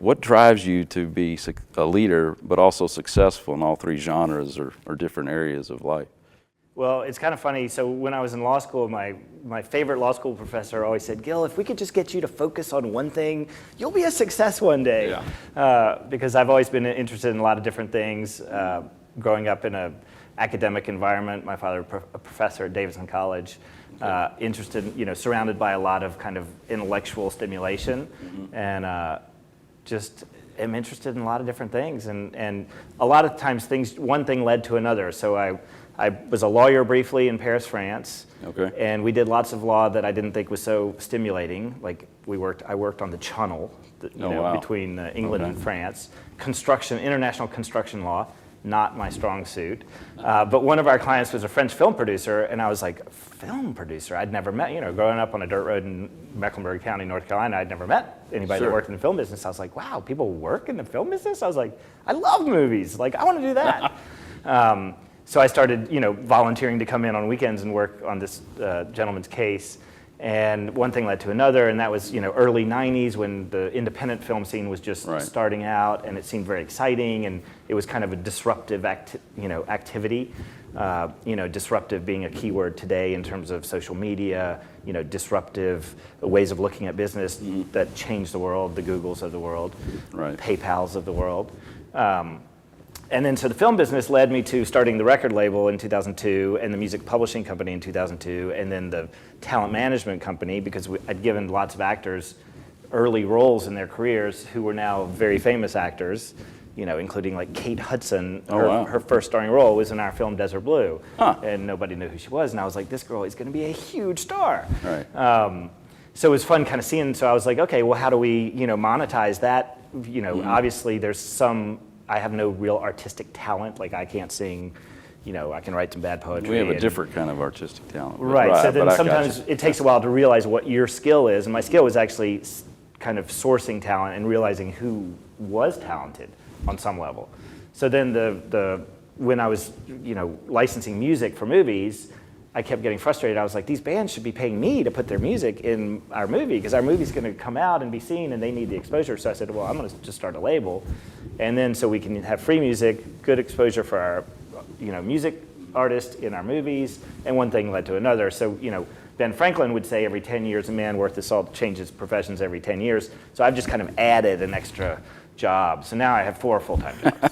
What drives you to be a leader, but also successful in all three genres or different areas of life? Well, it's kind of funny. So when I was in law school, my favorite law school professor always said, Gill, if we could just get you to focus on one thing, you'll be a success one day. Yeah. Because I've always been interested in a lot of different things. Growing up in an academic environment, my father, a professor at Davidson College, interested, surrounded by a lot of kind of intellectual stimulation, and just am interested in a lot of different things. And a lot of times one thing led to another. So I was a lawyer briefly in Paris, France. Okay. And we did lots of law that I didn't think was so stimulating. Like I worked on the Channel, between England and France. International construction law, not my strong suit. But one of our clients was a French film producer, and I was like, film producer? I'd never met, growing up on a dirt road in Mecklenburg County, North Carolina, I'd never met anybody that worked in the film business. I was like, wow, people work in the film business? I was like, I love movies. Like, I want to do that. So I started, volunteering to come in on weekends and work on this gentleman's case. And one thing led to another, and that was, early 90s when the independent film scene was just starting out, and it seemed very exciting, and it was kind of a disruptive activity. Disruptive being a key word today in terms of social media, disruptive ways of looking at business that changed the world, the Googles of the world, PayPals of the world. And then so the film business led me to starting the record label in 2002 and the music publishing company in 2002, and then the talent management company, because I'd given lots of actors early roles in their careers who were now very famous actors, including like Kate Hudson. Her first starring role was in our film Desert Blue, and nobody knew who she was. And I was like, this girl is going to be a huge star. So it was fun kind of seeing. So I was like, okay, well, how do we monetize that? Obviously there's I have no real artistic talent. Like I can't sing, I can write some bad poetry. We have a different kind of artistic talent. Right, so then sometimes it takes a while to realize what your skill is. And my skill was actually kind of sourcing talent and realizing who was talented on some level. So then when I was, licensing music for movies, I kept getting frustrated. I was like, these bands should be paying me to put their music in our movie because our movie's going to come out and be seen and they need the exposure. So I said, well, I'm going to just start a label. And then so we can have free music, good exposure for our, music artists in our movies, and one thing led to another. So, Ben Franklin would say every 10 years a man worth his salt changes professions every 10 years. So I've just kind of added an extra job. So now I have 4 full-time jobs.